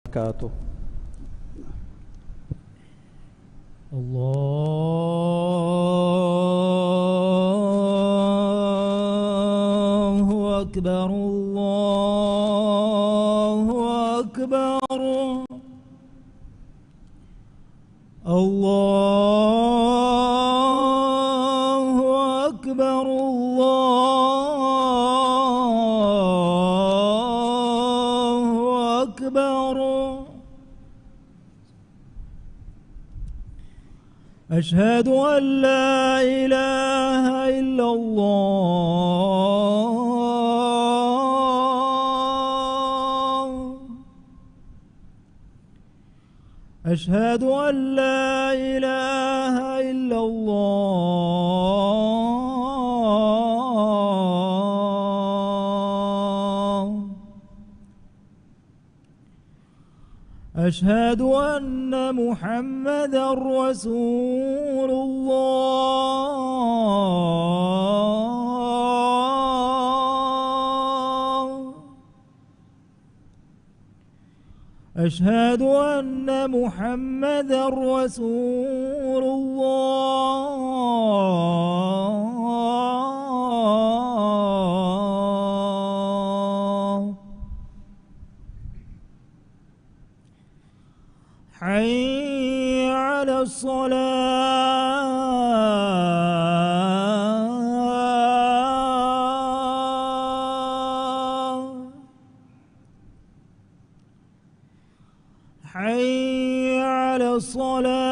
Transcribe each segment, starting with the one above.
وبركاته. الله أكبر الله أكبر الله أكبر الله أكبر. أشهد أن لا إله إلا الله. أشهد أن لا إله إلا الله. أشهد أن محمدًا رسول الله. أشهد أن محمدًا رسول الله. حي على الصلاة. حي على الصلاة.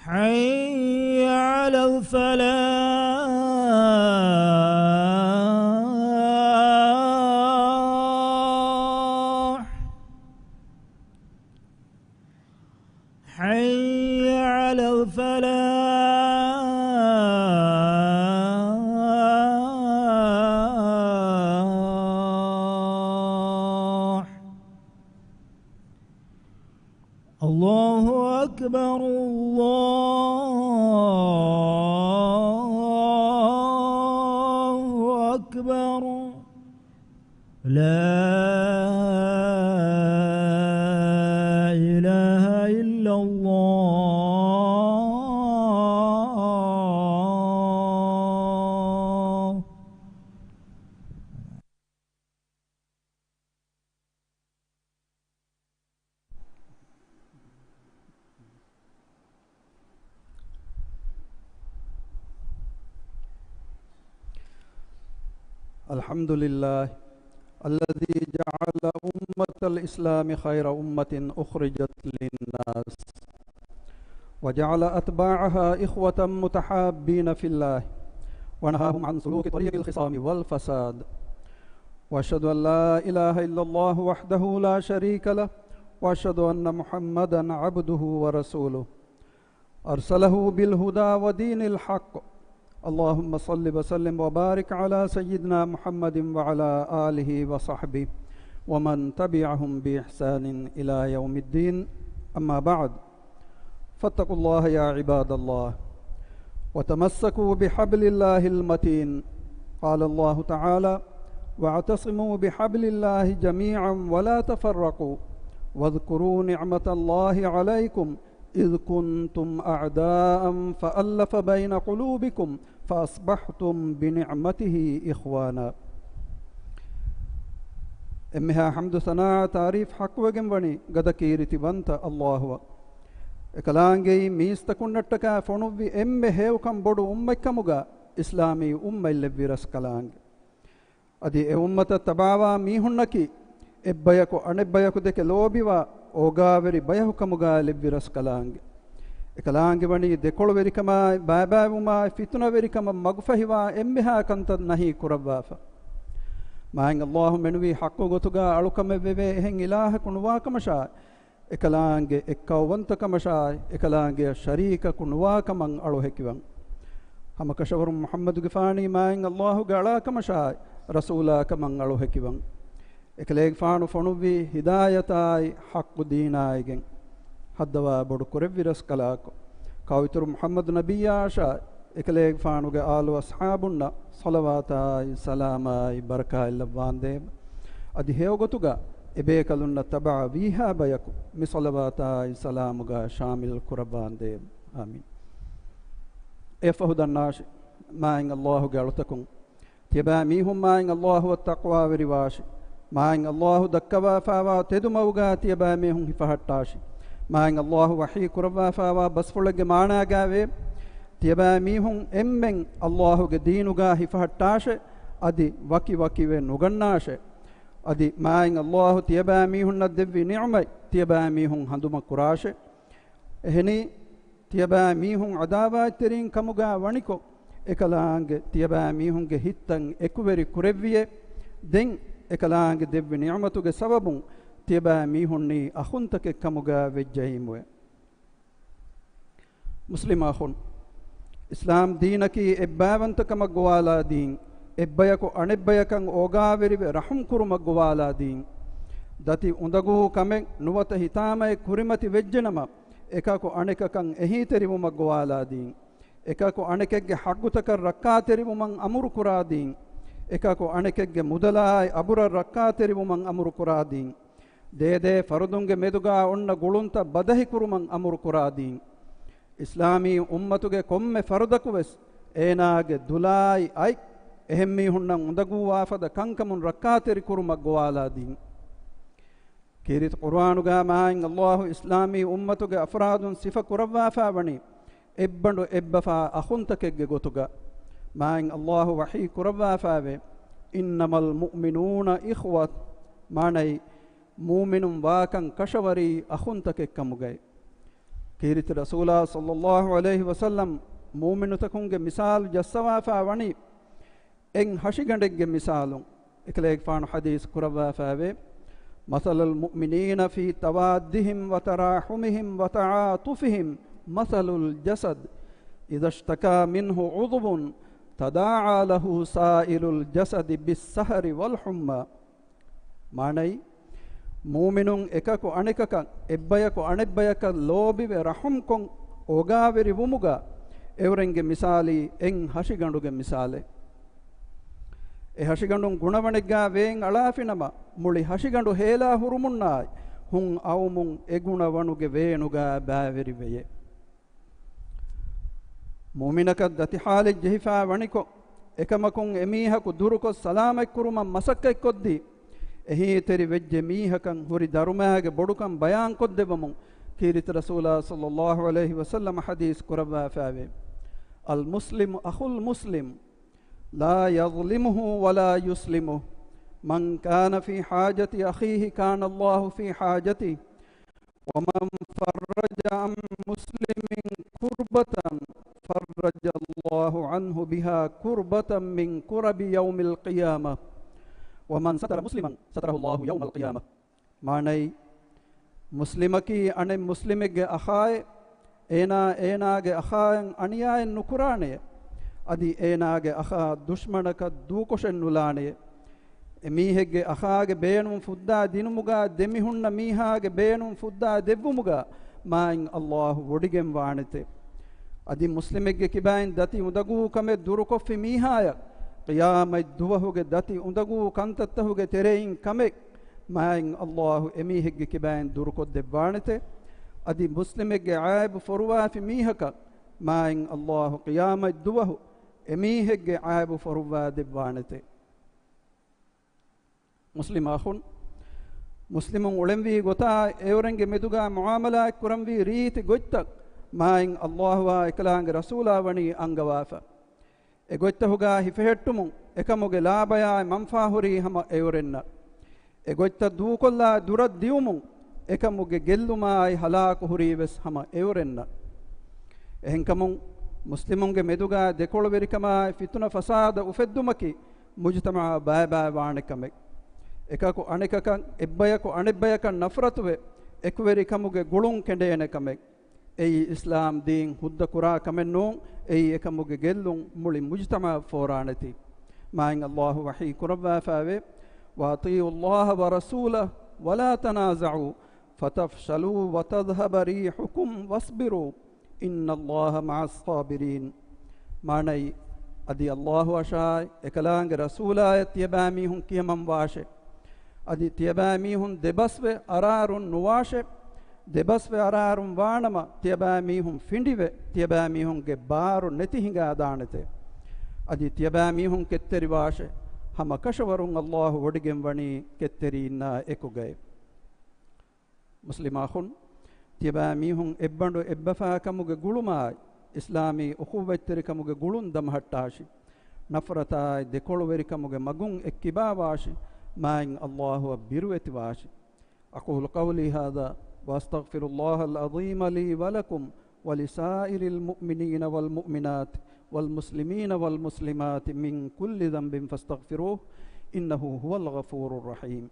حي على الفلاح. حي على الفلاح. الله أكبر الله أكبر. لا إله إلا الله. الحمد لله الذي جعل أمة الإسلام خير أمة أخرجت للناس، وجعل أتباعها إخوة متحابين في الله، ونهاهم عن سلوك طريق الخصام والفساد. وأشهد أن لا إله إلا الله وحده لا شريك له، وأشهد أن محمدا عبده ورسوله أرسله بالهدى ودين الحق. اللهم صل وسلم وبارك على سيدنا محمد وعلى آله وصحبه ومن تبعهم بإحسان إلى يوم الدين. أما بعد، فاتقوا الله يا عباد الله، وتمسكوا بحبل الله المتين. قال الله تعالى: واعتصموا بحبل الله جميعا ولا تفرقوا واذكروا نعمة الله عليكم إذ كنتم أعداء فألف بين قلوبكم فأصبحتم بنعمته إخوانا. إمها حمد ثناء تعريف حق وجنبني قد كيرتي بنت الله إكلانجي ميستكونتك فنوبي هيو كم بدو كموغا إسلامي اللي بيرس كلانج أدي أمة تباوا ميهنكي إبايكو أنبايكو دك لوبيوا اوغاوری بಯಹುಕಮುಗಾ ಲೆವ್ವಿರಸ್ ಕಲಾಂಗೆ ಕಲಾಂಗೆ ಬಣಿ ದೆಕೊಳು ವೆರಿಕಮ ಬಾಬಾವುಮಾ ಫಿತುನ ವೆರಿಕಮ ಮಗ್ಫಹಿವಾ ಎಮ್ಮೆಹಾ ಕಂತ ನಹಿ ಕುರವಾಫ ಮಾಂಗ ಅಲ್ಲಾಹು ಮೆನುವಿ ಹಕ್ಕು ಗೊತುಗಾ ಅಳುಕಮ ವೆವೆ ಹೆಂ ಇಲಾಹ ಕುನುವಾ ಕಮಶಾ ಕಲಾಂಗೆ ಎಕ್ಕವಂತ ಕಮಶಾ ಕಲಾಂಗೆ ಶರೀಕ ಕುನುವಾ ಕಮಂ ಅಳು ಹೆಕಿವಂ ಹಮ ಕಶವರು ಮುಹಮ್ಮದ್ ಗಿಫಾನಿ ಮಾಂಗ ಅಲ್ಲಾಹು ಗಳಾ ಕಮಶಾ ರಸೂಲಾ ಕಮಂ ಅಳು ಹೆಕಿವಂ එකලේග ෆානු ෆොනුවි හිදායතයි හක්කු දීනායගෙන් haddava bodu kurevviras kalako kawitur Muhammad nabiyasha ekaleeg faanuge aalu ashabunna salawata salama baraka illa wande adi heogotuga ebe kalunna taba viha bayaku mi salawata salamuga shamil kurabande amin efahudannash maing Allah galutakum tiba mihum maing Allah wa taqwa wiriwash maing Allah dakkawa fawa tedumawga tiba mihum hifahattash maing Allah wahi kurwa fawa basfulage maana gave tiba mihum emmen Allah ge deenuga hifahattash adi waki we nugannash adi maing Allah tiba mihun nadvi ni'mai tiba mihum handuma kurashe ehni tiba mihun adawa terin kamuga waniko ekalaange tiba mihunge hittan ekuveri kurevviye den ekalaange devvi ni'matuge sababun tiba mihunni akhuntake kamuga vejjahimwe muslim akhun islam deenaki ebbavanta kamagwala deen ebbayako anebbayakan ogaverive rahum kurumagwala deen dati undagu kamen nuwata hitama kurimati vejjenama ekako anekakan ehiteri mumagwala deen ekako anekegge haggutakar rakkateri mumang amuru kuradin ekako anekegge mudalai abura rakkateri mumang amuru kuradin dede farudunge meduga onna gulunta badahi kurumang amuru kuradin islami ummatuge komme farudaku wes enage dulai ai ehemmi hunnan undagu wafada kankamun rakkateri kurumagwala din kirit qur'anuga main Allah islami ummatuge afradun sifa kurawwafa wani ebbandu ebbafa akhuntakegge gotuga main Allah wahi kurawwa faave innamal mu'minuna ikhwat manai mu'minun wakan kashavari akhuntakekkamugay kirit rasulullah sallallahu alaihi wasallam mu'minu takunge misal jassawa faawani en hashigandegge misalun ekleg faanu hadis kurawwa faave masalul mu'minina fi tawaddihim wa tarahumihim wa ta'atufihim مثل الجسد إذا اشتكى منه عضو تداعى له سائر الجسد بالسهر والحمى معنى مؤمن إكاكو أنكاكا إبايكو أنبايكا لوبي ورحمكم أوغاوري ومغا إورنج مثالي إن هشيغاندوغ مثالي هشيغاندون غنوانيغا وين ألافينما مولي هشيغاندو هيلا هرموناي هون أومون إغنوانوغ وينوغا باوري ويه mu'minaka dati haalej jehifa waniko ekamakun emihaku duruko salamek kuruma masakkek koddi ehi teri vejje mihakan huri darumage bodukan bayan koddebamun kirit rasulullah sallallahu alaihi wasallam hadis kurawwa faave al muslimu akhul muslim la yadhlimuhu wa la yuslimuhu man kana fi hajati akhihi kana Allah fi hajati wa man farraja an muslimin kurbatan فرج الله عنه بها كربة من كرب يوم القيامة ومن ستر مسلما ستره الله يوم القيامة معنى مسلمكي أن مسلمك أخاي إيناك أخاي أنياء النكراني أدي إيناك أخا دشمنك دوكش النلاني ميهك أخاك بينهم فدا دينمغا دميهن ميهاك بينهم فدا دبمغا ما إن الله وديجم وانته adi muslimegge kibain dati undagu kame durukoffi mihaya qiyamay duwahuge dati undagu kantattahuge terein kame main Allah emihegge kibain durukod debbanete adi muslimegge aib forwa fi mihaka main Allah qiyamay duwahu emihegge aib forwa debbanete muslim akhun muslimun ulemvi gota eurenge meduga muamala kuramvi reeti gottak main Allah wa ekalaange rasula wani angawafa egoittahuga hifehettumun ekamuge laabaya manfahuri hama eurenna egoitta duukolla durad diumun ekamuge gellumai halaku hurives hama eurenna ehenkamun muslimunge meduga dekolverikama fituna fasada ufeddumaki mujtama baaba waanekame ekaku anekakan ebbayaku anebbayakan nafratuve ekverikamuge gulun kendeyenekame ei islam din hudda kura kamennu ei ekamuge gellun muli mujtama foranati main Allah wahi kurwa faave wa atiyu Allah wa rasulahu wa la tanaza'u فتفشلوا وتذهب ريحكم واصبروا إن الله مع الصابرين. معنی ادی اللہ اشائے اکلانگ رسولایت تیبامی ہن کیمم واشے ادی تیبامی ہن دبسوے ارارن نواشے دبسوے ارارن وانما تیبامی ہن فنڈیوے تیبامی ہن کے بارو نتی ہنگا دانتے ادی تیبامی ہن کتری واشے ہم کشورن اللہ وڈگم ونی کتری نا ایکو گئے. مسلم آخن تیبامی ہن اببندو اببفا کموگے گلومائی ಇಸ್ಲಾಮಿ ಉಖುವತ್ತರಿಕಮುಗೆ ಗುಳುಂದಮ ಹಟ್ಟಾಶಿ ನಫರತಾಯ್ ದೆಕೊಳುವೆರಿಕಮುಗೆ ಮಗುಂ ಎಕ್ಕಿಬಾವಾಶಿ ಮಾಯಿನ್ ಅಲ್ಲಾಹು ಬಿರುವೆತಿವಾಶಿ. ಅಕೂಲು ಕೌಲಿ ಹಾದಾ ವಾಸ್ತಗ್ಫಿರುಲ್ಲಾಹಲ್ ಅಜೀಮ ಲೀ ವಲಕುಂ ವಲಿಸಾಯಿರಿಲ್ ಮುಅ್ಮಿನೀನ ವಲ್ ಮುಅ್ಮಿನಾತ್ ವಲ್ ಮುಸ್ಲಿಮೀನ ವಲ್ ಮುಸ್ಲಿಮಾತ್ ಮಿನ್ ಕುಲ್ಲಿ ذنب ಫಸ್ತಗ್ಫಿರೂಹು ಇನ್ನಹು ಹುವಲ್ ಗಫೂರುರ್ ರಹೀಮ್.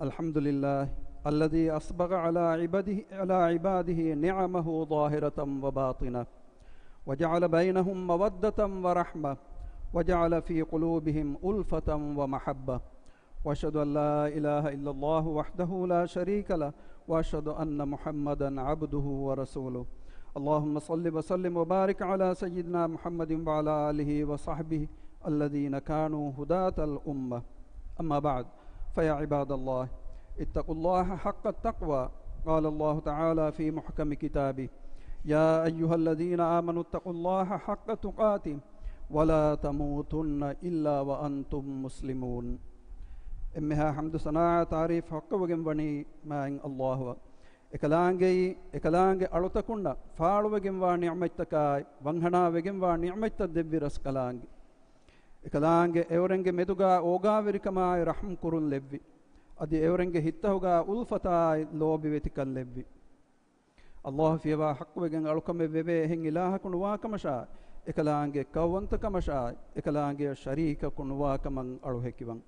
الحمد لله الذي أسبغ على عباده نعمه ظاهرة وباطنة وجعل بينهم مودة ورحمة وجعل في قلوبهم ألفة ومحبة وأشهد أن لا إله إلا الله وحده لا شريك له وأشهد أن محمدا عبده ورسوله. اللهم صل وسلم وبارك على سيدنا محمد وعلى آله وصحبه الذين كانوا هداة الأمة. أما بعد فيا عباد الله اتقوا الله حق التقوى. قال الله تعالى في محكم كتابه يا أيها الذين آمنوا اتقوا الله حق تقاته ولا تموتن إلا وأنتم مسلمون. إمها حمد صناعة تعريف حق وجنبني ما إن الله එකලාංගේ අලුතකුණ්ඩ ෆාළුවගෙන් වා නියමයිත්තකයි වංහනාවෙගෙන් වා නියමයිත්ත දෙව්විරස් කලාංගේ එකලාංගේ එවරෙන්ගේ මෙදුගා ඕගාවිරිකමායි රහම් කුරුන් ලෙව්වි අදි එවරෙන්ගේ හිත්තහුගා උල්ෆතායි ලෝබි වෙතිකල් ලෙව්වි. අල්ලාහ් ෆියවා හක්වගෙන් අලුකම වෙවේ එහෙන් ඉලාහකුණු වාකමෂා එකලාංගේ කවන්තකමෂා එකලාංගේ ශරීකකුණු වාකමන් අලු හැකිවන්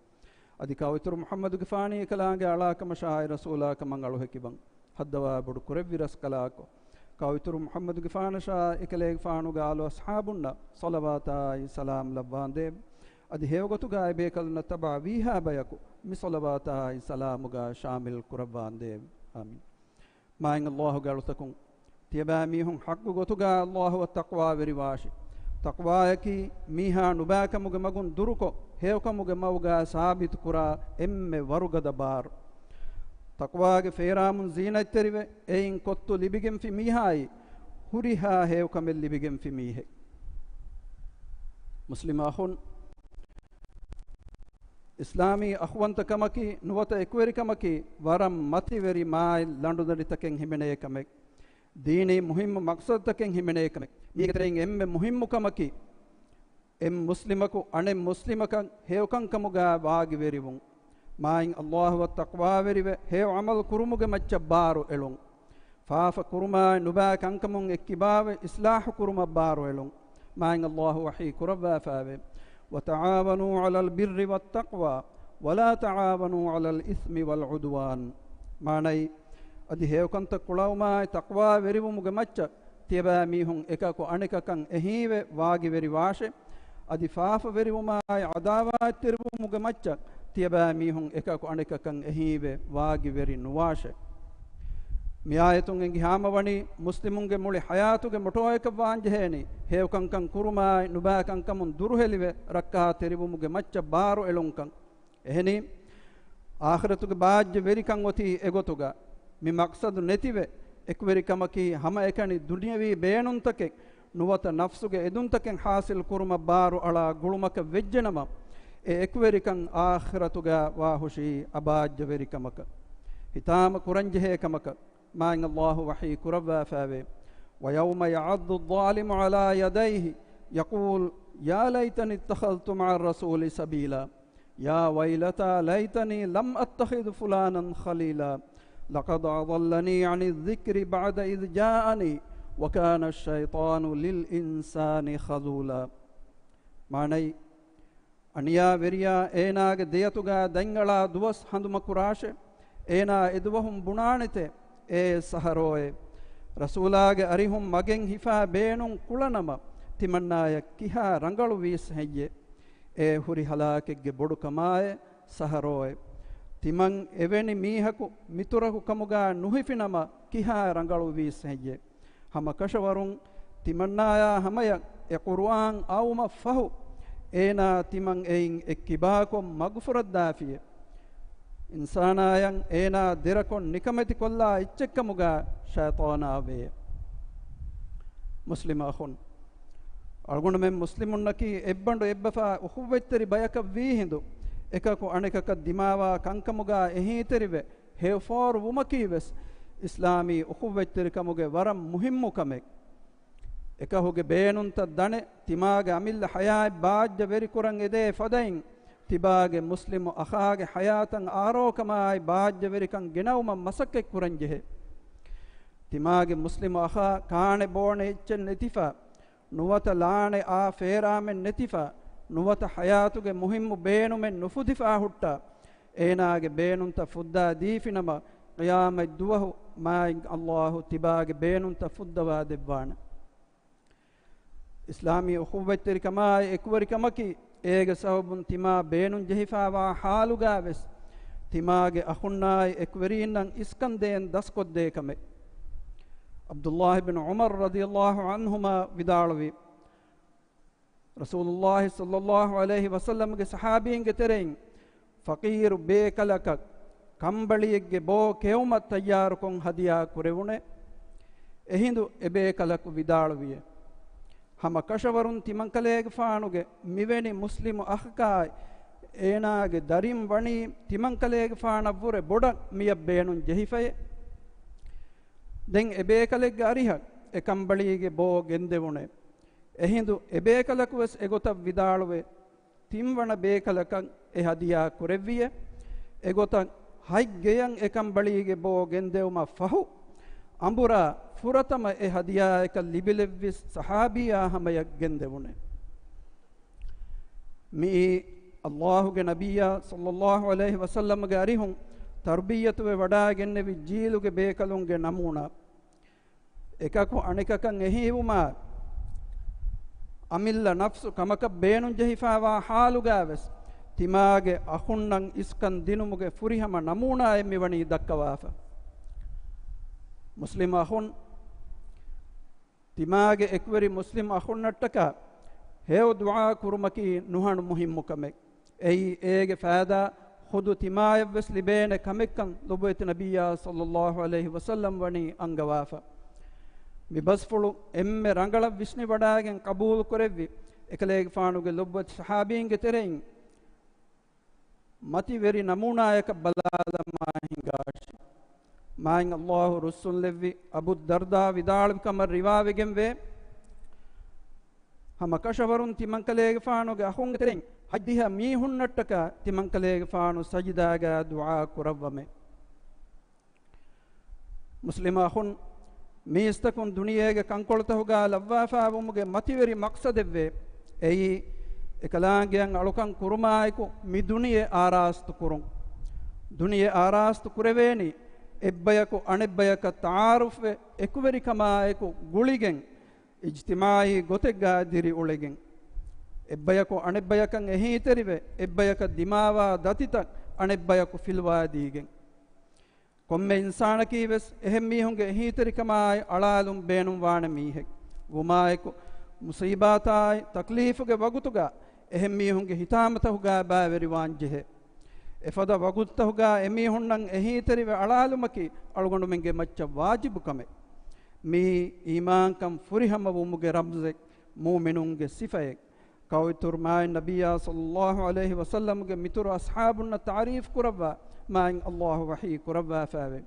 අදි කවිතුරු මුහම්මද් ගෆානි එකලාංගේ අලාකමෂා රසූලාකමන් අලු හැකිවන් ಹದ್ದವಾ ಬುಡು ಕುರೆವ್ವಿರಸ್ ಕಲಾಕೊ ಕವಿತುರು ಮುಹಮ್ಮದ್ ಗಿಫಾನಶಾ ಇಕಲೇಗ್ ಫಾನುಗ ಆಲು ಅಸ್ಹಾಬುನ್ನ ಸಲವಾತಾಯಿ ಸಲಾಂ ಲವ್ವಾಂದೆ ಅದಿ ಹೇವಗತುಗಾಯ ಬೇಕಲ್ನ ತಬಾ ವೀಹಾ ಬಯಕು ಮಿ ಸಲವಾತಾಯಿ ಸಲಾಮುಗ ಶಾಮಿಲ್ ಕುರವ್ವಾಂದೆ ಆಮೀನ್. ಮಾಯಿಂಗ್ ಅಲ್ಲಾಹು ಗಾಳುತಕುಂ ತಿಯಬಾ ಮೀಹುಂ ಹಕ್ಕು ಗೊತುಗಾ ಅಲ್ಲಾಹು ತಕ್ವಾ ವೆರಿವಾಶಿ ತಕ್ವಾಯಕಿ ಮೀಹಾ ನುಬಾಕಮುಗ ಮಗುನ್ ದುರುಕೊ ಹೇವಕಮುಗ ಮೌಗ ಸಾಬಿತ್ ಕುರಾ ಎಮ್ಮೆ ವರುಗದ ಬಾರು ತಕ್ವಾಗೆ ಫೇರಾಮುನ್ ಝೀನತ್ತರಿವೆ ಏಯಿನ್ ಕೊತ್ತು ಲಿಬಿಗೆಂ ಫಿ ಮೀಹಾಯಿ ಹುರಿಹಾ ಹೇವ್ ಕಮೆಲ್ ಲಿಬಿಗೆಂ ಫಿ ಮೀಹೆ. ಮುಸ್ಲಿಮ ಅಹುನ್ ಇಸ್ಲಾಮಿ ಅಹ್ವಂತ ಕಮಕಿ ನುವತ ಎಕ್ವೆರಿ ಕಮಕಿ ವರಂ ಮತಿವೆರಿ ಮಾಯ್ ಲಂಡುದಡಿ ತಕೆಂ ಹಿಮೆನೆ ಕಮೆಕ್ ದೀನಿ ಮುಹಿಮ್ ಮಕ್ಸದ್ ತಕೆಂ ಹಿಮೆನೆ ಕಮೆಕ್ ಈಗತರೆಂ ಎಮ್ಮೆ ಮುಹಿಮ್ಮು ಕಮಕಿ ಎಂ ಮುಸ್ಲಿಮಕು ಅಣೆ ಮುಸ್ಲಿಮಕ ಹೇವ್ ಕಂಕಮುಗ ವಾಗಿ ವೆರಿವುಂ ಮಾಯಿನ್ ಅಲ್ಲಾಹು ತಕ್ವಾ ವೆರಿವೆ ಹೇವ್ ಅಮಲ್ ಕುರುಮುಗೆ ಮಚ್ಚ ಬಾರು ಎಳುಂ ಫಾಫ ಕುರುಮಾ ನುಬಾ ಕಂಕಮುಂ ಎಕ್ಕಿಬಾವೆ ಇಸ್ಲಾಹು ಕುರುಮ ಬಾರು ಎಳುಂ ಮಾಯಿನ್ ಅಲ್ಲಾಹು ವಹಿ ಕುರವ್ವಾ ಫಾವೆ ವತಆವನು ಅಲಲ್ ಬಿರ್ರಿ ವತ್ತಕ್ವಾ ವಲಾ ತಆವನು ಅಲಲ್ ಇಸ್ಮಿ ವಲ್ ಉದ್ವಾನ್. ಮಾನೈ ಅದಿ ಹೇವ್ ಕಂತ ಕುಳೌಮಾಯ್ ತಕ್ವಾ ವೆರಿವುಮುಗೆ ಮಚ್ಚ ತಿಯಬಾ ಮೀಹುಂ ಎಕಕು ಅಣಿಕಕಂ ಎಹೀವೆ ವಾಗಿ ವೆರಿ ವಾಶೆ ಅದಿ ಫಾಫ ವೆರಿವುಮಾಯ್ ಅದಾವಾ ತಿರುವುಮುಗೆ ಮಚ್ಚ තියබා මීහුන් එකකු අනෙකකන් එහීවේ වාගි වෙරි නුවාෂෙ මියායතුන්ගෙන් ගිහාමවණි මුස්ලිමුන්ගේ මුලි හයාතුගේ මොටෝයක වාංජහේනි හේවකංකන් කුරුමායි නුබාකංකමුන් දුරුහෙලිවේ රක්කා තෙරිබුමුගේ මච්ච බාරු එලුන්කන් එහෙනි ආඛිරතුගේ බාජ්‍ය වෙරිකන් ඔති එගොතුගා මි මක්සදු නැතිවේ එක්වෙරිකමකි හම එකනි දුනියවි බේනුන්තකෙක් නුවත නෆ්සුගේ එදුන්තකෙන් හාසිල් කුරුම බාරු අලා ගුළුමක වෙජ්ජනම එක්වෙරිකන් ආඛිරතුගා වාහුෂී අබාජ්‍ය වෙරිකමක හිතාම කුරංජහේකමක මායින් අල්ලාහු වහී කුරවා ෆාවේ ويوم يعض الظالم على يديه يقول يا ليتني اتخذت مع الرسول سبيلا يا ويلتى ليتني لم أتخذ فلانا خليلا لقد أضلني عن الذكر بعد إذ جاءني وكان الشيطان للإنسان خذولا. معنی අනියා වෙරියා ඒනාගේ දෙයතුගා දැංගලා දුවස් හඳුම කුරාෂේ ඒනා එදුවහුම් බුණානිතේ ඒ සහරෝයේ රසූලාගේ අරිහුම් මගෙන් හිෆා බේනුම් කුලනම තිමන්නාය කිහා රංගලු වීස් හැయ్యේ ඒ හුරි හලාකෙක්ගේ බොඩු කමායේ සහරෝයේ තිමන් එවැනි මීහකු මිතුරකු කමුගා නුහිෆිනම කිහා රංගලු වීස් හැయ్యේ හම කෂවරුන් තිමන්නායා හමය ඒ කුර්ආන් අවම ෆහු ඒනා තිමන් එයින් එක්කිබාකොම් මග්ෆුරත් දාෆිය ඉන්සානායන් ඒනා දෙරකොන් නිකමති කොල්ලා ඉච්චෙක්කමුගා ෂයිතානාවේ මුස්ලිම අඛුන් අල්ගොණ මෙ මුස්ලිමුන්නකි එබ්බඬු එබ්බෆා උහුවෙත්තරි බයක වී හිඳු එකකු අනෙකක දිමාවා කංකමුගා එහිතරිවෙ හේෆෝර් වුමකීවෙස් ඉස්ලාමී උහුවෙත්තරි කමුගේ වරම් මුහිම්මුකමෙක් එකහුගේ බේනුන්ත දනේ තිමාගේ අමිල්ල හයායි බාජ්ජ වෙරි කුරන් එදේ ෆදයින් තිබාගේ මුස්ලිමු අඛාගේ හයාතන් ආරෝකමයි බාජ්ජ වෙරිකන් ගෙනවුම මසක්කෙක් කුරන් ජෙහෙ තිමාගේ මුස්ලිමු අඛා කානේ බෝනේ ඉච්චෙන් නෙතිෆා නුවත ලානේ ආ ෆේරාමෙන් නෙතිෆා නුවත හයාතුගේ මුහිම්මු බේනුමෙන් නුෆුදිෆා හුට්ටා ඒනාගේ බේනුන්ත ෆුද්දා දීෆිනම ඛියාමත් දුවහු මායින් අල්ලාහු තිබාගේ බේනුන්ත ෆුද්දවා දෙවාන ඉස්ලාමී උඛුවත්තරි කමයි එක්වරි කමකි ඒගේ සවබුන් තිමා බේනුන් ජෙහිෆාවා හාලුගාවෙස් තිමාගේ අඛුන්නායි එක්වරින්නම් ඉස්කන්දෙන් දස්කොද්දේ කමෙ අබ්දුල්ලාහ් ඉබ්න් උමර් රදියල්ලාහු අන්හුමා විදාලවි රසූලුල්ලාහ් සල්ලල්ලාහු අලයිහි වසල්ලම්ගේ සහාබීන්ගේ තරෙන් ෆකීර් බේකලක කම්බලියෙක්ගේ බෝ කෙවුමත් තයාරුකොන් හදියා කුරෙවුනේ එහිඳු එබේකලක විදාලවිය හම කෂවරුන් තිමංකලේගේ ෆානුගේ මිවෙනි මුස්ලිමු අහකායි ඒනාගේ දරිම් වණී තිමංකලේගේ ෆානවුරේ බොඩක් මිය බේනුන් ජෙහිෆයේ දැන් එබේකලෙක්ගේ අරිහක් එකම්බලියගේ බෝ ගෙන්දෙවුනේ එහිඳු එබේකලකුවස් එගොත විදාළුවේ තිම්වණ බේකලකන් එහදියා කුරෙවිය එගොතන් හයි ගෙයන් එකම්බලියගේ බෝ ගෙන්දෙවුම ෆහු අඹුරා ෆුරතම එහදියා එක ලිබිලෙවිස් සහාබියා හමයක් ගෙන්දෙවුනේ මේ අල්ලාහුගේ නබියා සල්ලල්ලාහු අලයිහි වසල්ලම්ගේ අරිහුන් තර්බියතුවේ වඩා ගෙන්නෙවි ජීලුගේ බේකලුන්ගේ නමූනා එකකු අනිකකන් එහිවුමා අමිල්ල නෆ්සු කමක බේනුන් ජෙහිෆාවා හාලුගාවෙස් තිමාගේ අඛුන්නන් ඉස්කන් දිනුමුගේ ෆුරිහම නමූනා එම්මිවණී දක්කවාෆා මුස්ලිම අඛුන් තිමාගේ එක්වරි මුස්ලිම් අඛුන්නට්ටක හේව දුආ කුරුමකි නුහණු මුහිම්මුකමෙක් එයි ඒගේ ෆාදා خذ تمايب وسل بين كمكن لبيت نبي صلى الله عليه وسلم وني انغوافا مبسفلو ام رنگل وشني وඩාගෙන් قبول කරෙවි එකලේගේ ෆානුගේ ලොබ්බත් සහාබීන්ගේ තෙරෙන් මති වෙරි නමූනායක බලාදමා හිඟාෂි මායින් අල්ලාහ් රසූල් ලෙවි අබු දර්දා විදාල් කම රිවාවෙගෙන් වේ හම කෂවරුන් තිමංකලේගේ ෆානුගේ අහුන්ගේ තෙරෙන් හජ්දිහ මීහුන්නට්ටක තිමංකලේගේ ෆානු සජිදාගා දුආ කුරවමෙ මුස්ලිම අහුන් මීස්තකුන් දුනියේගේ කංකොළතහුගා ලව්වාෆාවුමුගේ මතිවරි මක්සදෙව්වේ එයි එකලාංගයන් අලුකන් කුරුමායිකු මි දුනියේ ආරාස්තු කුරුන් දුනියේ ආරාස්තු කුරවේනි එබ්බයකු අනෙබ්බයක තාරුෆ් එකුවරි කමායිකු ගුලිගෙන් ඉජ්තිමායි ගොතෙග්ගා දිරි උලෙගෙන් එබ්බයකු අනෙබ්බයකන් එහිතරිවේ එබ්බයක දිමාවා දතිතක් අනෙබ්බයකු ෆිල්වාදීගෙන් කොම්මෙ ඉන්සානකීවෙස් එහෙම් මීහුන්ගේ එහිතරිකමායි අලාලුම් බේනුම් වාන මීහෙක් වුමායිකු මුසීබාතායි තක්ලීෆුගේ වගුතුගා එහෙම් මීහුන්ගේ හිතාමතහුගා බාවරි වාංජෙහෙ එෆද වගුත්තහුගා එමීහුන්නන් එහිතරිවේ අලාලුමකි අලුගොඬුමෙන්ගේ මච්ච වාජිබුකමෙ මේ ඊමාන්කම් ෆුරිහම වුමුගේ රම්සෙක් මුමිනුන්ගේ සිෆයෙක් කවිතුර් මායි නබියා සල්ලල්ලාහු අලයිහි වසල්ලම්ගේ මිතුරු අස්හාබුන්න තාරීෆ් කුරවා මායින් අල්ලාහ් වහී කුරවා ෆාවේ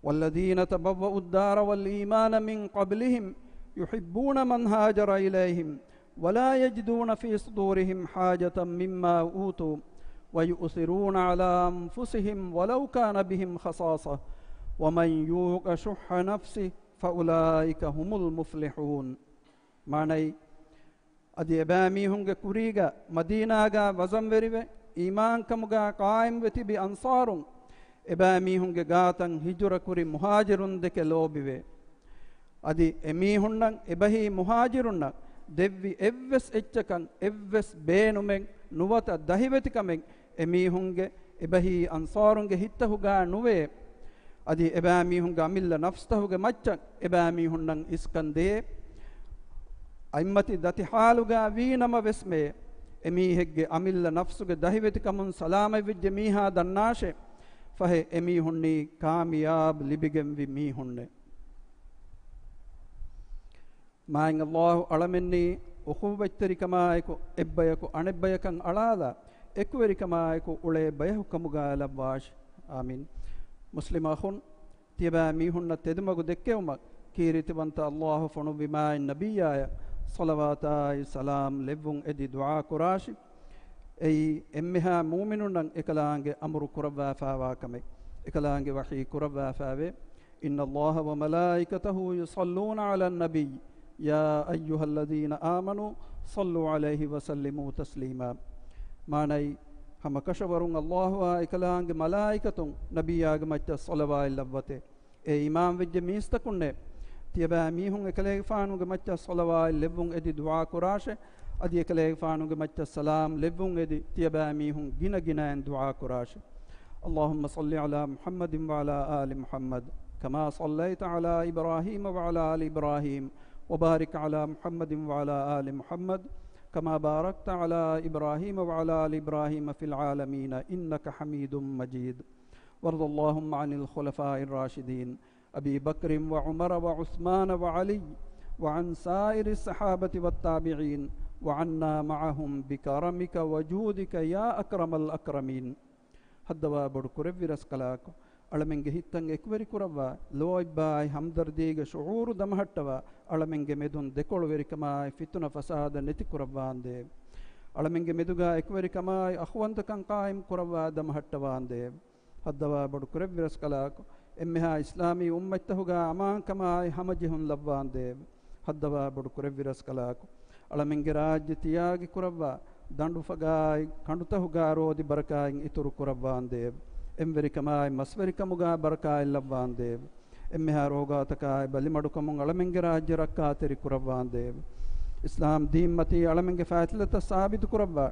والذين تبوأوا الدار والإيمان من قبلهم يحبون من هاجر إليهم ولا يجدون في صدورهم حاجة مما أوتوا ويؤثرون على أنفسهم ولو كان بهم خصاصة ومن يوق شح نفسه فأولئك هم المفلحون. معنى أدي أباميهم كوريغا مدينة وزمبريبه إيمان كمغا قائم وتبي أنصارون إباميهم غاتن هجرة كوري مهاجرون دك لوبيبه أدي أميهن إبهي مهاجرون دبي إفس إتشكن إفس بينومن نوات دهيبتكمن أميهم إبهي أنصارون هتهوغا نوه أدي إباميهم غامل نفسهوغا مچن إباميهن إسكندي أئمتي دتي حالوغا وينما وسمه أميهج أميل نفسوغا دهيبتكمن سلامة وجميها دناشه فهي أميهني كامياب لبيجم وميهن ما إن الله علمني أخوة تريكمايكو إبايكو أنبايكن ألادا إكوريكمايكو أولي بايهو كمغا لباش آمين. مسلم أخون تيبا ميهن تدمغو دكيوما كيريت بنت الله فنو بما النبي صلواتاي سلام لبون ادي دعاء كراشي اي امها مؤمنون اكلانge امر كربا فاوا كمي اكلانge وحي كربا فاوي ان الله وملائكته يصلون على النبي يا ايها الذين امنوا صلوا عليه وسلموا تسليما. معنى هم كشورون الله اكلانge ملائكتون نبياگ مچ صلوات لبته اي امام وج ميستكونه تيبا ميهون اكليگ فانوگ مچ صلوات لبون ادي دعاء كراشه ادي اكليگ فانوگ مچ سلام لبون ادي تيبا ميهون گنا گنا دعاء كراشه. اللهم صل على محمد وعلى آل محمد كما صليت على إبراهيم وعلى آل إبراهيم وبارك على محمد وعلى آل محمد كما باركت على إبراهيم وعلى آل إبراهيم في العالمين إنك حميد مجيد. وارض اللهم عن الخلفاء الراشدين أبي بكر وعمر وعثمان وعلي وعن سائر الصحابة والتابعين وعنا معهم بكرمك وجودك يا أكرم الأكرمين. هدوا بدكور فيرس كلاكو ألمنجه هتن إكبري كروا لوي باي همدرديگ شعور دمهتوا ألمنجه مدون دكول وريكما فتنة فساد نتي كروان دي ألمنجه مدوغا إكبري كما أخوانت كان قائم كروا دمهتوان دي. هدوا بدكور فيرس كلاكو إمها إسلامي أمتهوغا أمان كما همجهن لبان دي. هدوا بدكور فيرس كلاكو ألمنجه راج تياگ كروا دانڈو فگائی کھنڈتہوگا رودی برکائیں اتر قربان دیب اموری کمائی مسوری کموگا برکائی لبان دیب امہا روگا تکائی بلی مڈو کمونگ علمنگ راج رکا تیری قربان دیب اسلام دین متی علمنگ فیتلت ثابت قربا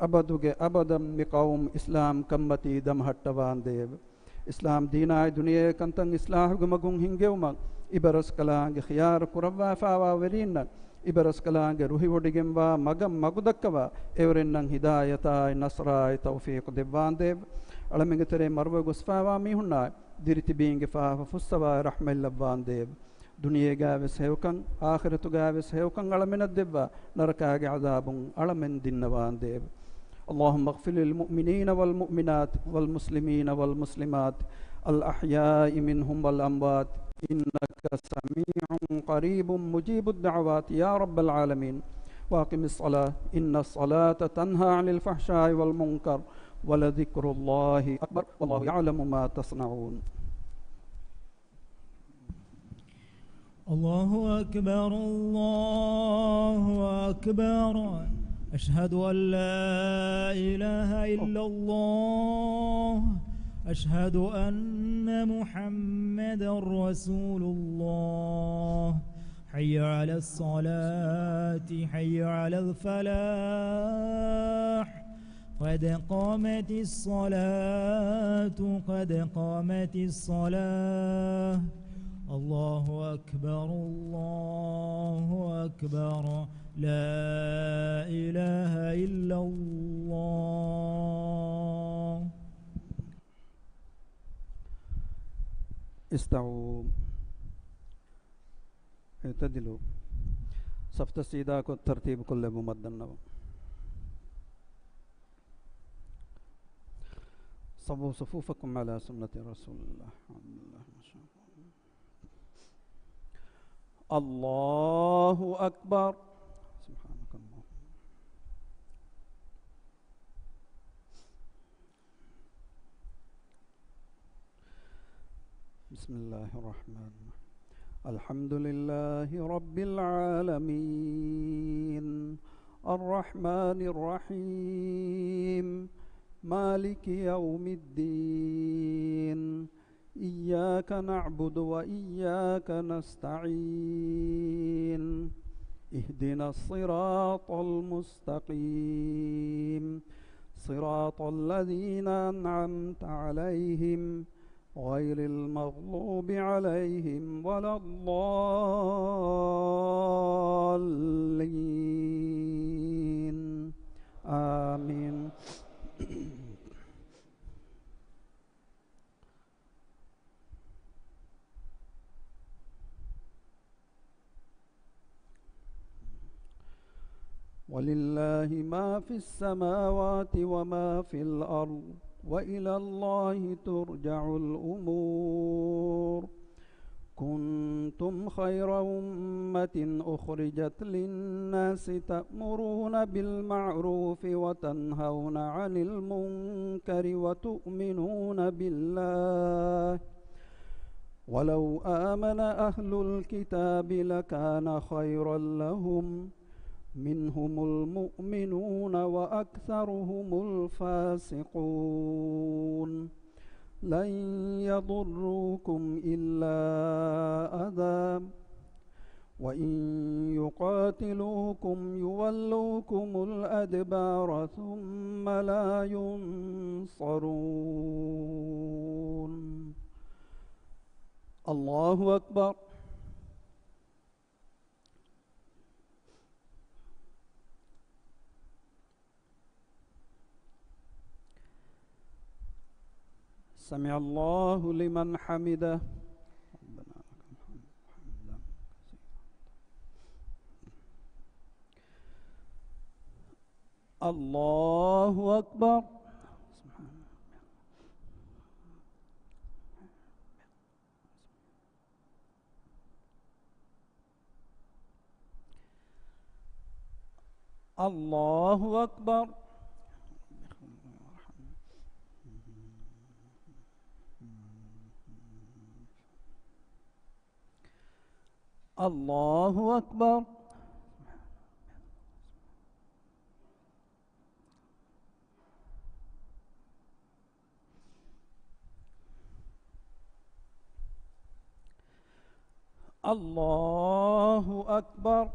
ابدوگے ابدم مقوم اسلام کمتی دم ہٹوان دیب اسلام دینائی دنیا کنتنگ اصلاح گمگونگ ہنگیومگ ابرس کلانگ خیار قربا فاوا ورینن إبرس كلانge ruhi wodigemba magam magudakkawa evrennan hidayata nasra tawfiq devande alamenge tere marwa gosfawa mihunna diriti beinge fa fussawa rahmal labande duniye gaave sehukan akhiratu gaave sehukan alamena devva narakage azabun alamen dinnawande. اللهم اغفر للمؤمنين والمؤمنات والمسلمين والمسلمات الأحياء منهم والأموات إنك سميع قريب مجيب الدعوات يا رب العالمين. واقم الصلاة إن الصلاة تنهى عن الفحشاء والمنكر ولذكر الله أكبر والله يعلم ما تصنعون. الله أكبر الله أكبر أشهد أن لا إله إلا الله أشهد أن محمد رسول الله. حي على الصلاة حي على الفلاح قد قامت الصلاة قد قامت الصلاة. الله أكبر الله أكبر لا إله إلا الله. استعوا اعتدلوا صف السيدة والترتيب كله ممدن. صفوا صفوفكم على سنة رسول الله. الله أكبر. سبحانك الله. بسم الله الرحمن الرحيم. الحمد لله رب العالمين الرحمن الرحيم مالك يوم الدين إياك نعبد وإياك نستعين اهدنا الصراط المستقيم صراط الذين أنعمت عليهم غير المغضوب عليهم ولا الضالين آمين. ولله ما في السماوات وما في الأرض وإلى الله ترجع الأمور. كنتم خير أمة أخرجت للناس تأمرون بالمعروف وتنهون عن المنكر وتؤمنون بالله ولو آمن أهل الكتاب لكان خيرا لهم منهم المؤمنون وأكثرهم الفاسقون. لن يضروكم إلا أذى وإن يقاتلوكم يولوكم الأدبار ثم لا ينصرون. الله أكبر. سمع الله لمن حمده. الله أكبر. الله أكبر. الله أكبر. الله أكبر.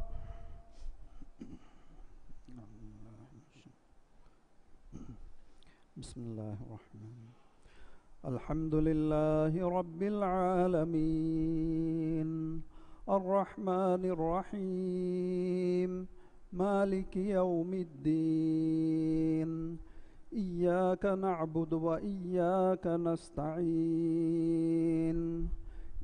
بسم الله الرحمن الرحيم. الحمد لله رب العالمين الرحمن الرحيم مالك يوم الدين إياك نعبد وإياك نستعين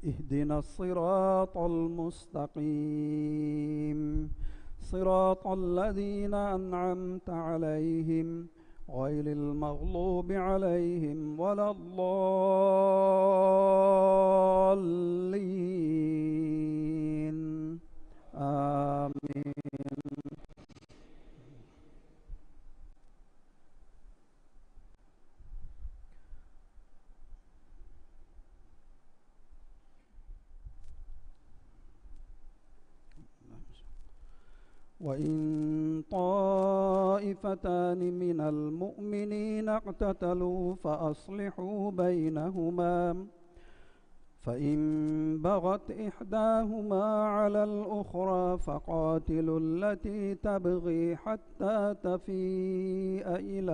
اهدنا الصراط المستقيم صراط الذين أنعمت عليهم غير المغضوب عليهم ولا الضالين آمين. وإن طائفتان من المؤمنين اقتتلوا فأصلحوا بينهما فإن بغت إحداهما على الأخرى فقاتلوا التي تبغي حتى تفيء إلى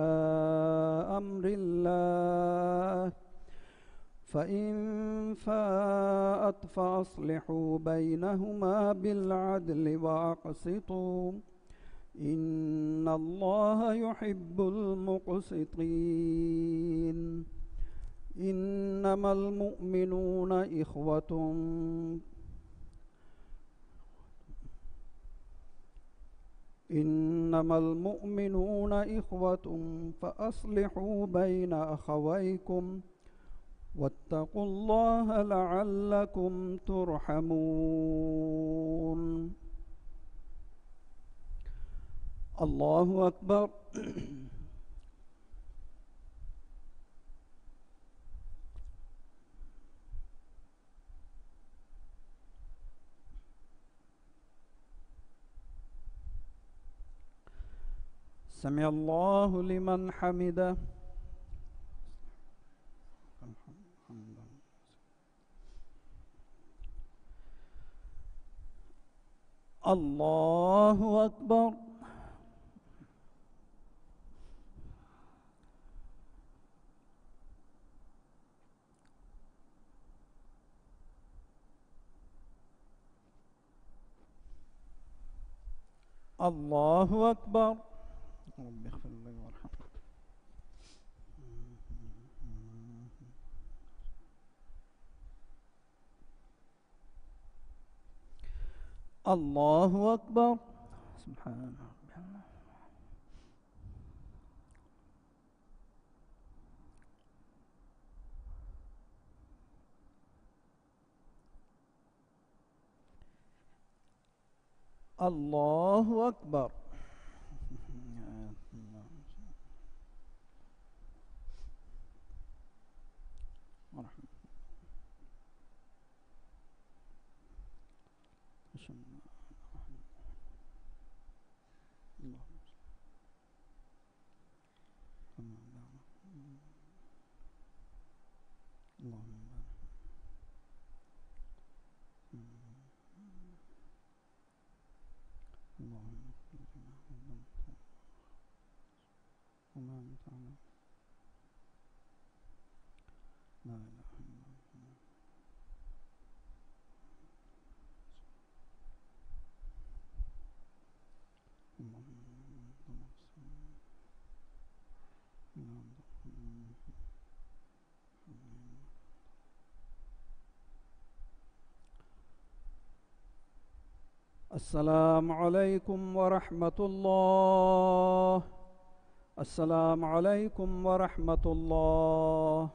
أمر الله فإن فاءت فأصلحوا بينهما بالعدل وأقسطوا إن الله يحب المقسطين. إنما المؤمنون إخوة فأصلحوا بين أخويكم واتقوا الله لعلكم ترحمون. الله أكبر. سمع الله لمن حمده. الله أكبر. الله أكبر. رب اغفر لي وارحمني. الله أكبر. سبحان ربي. الله أكبر. السلام عليكم ورحمة الله. السلام عليكم ورحمة الله.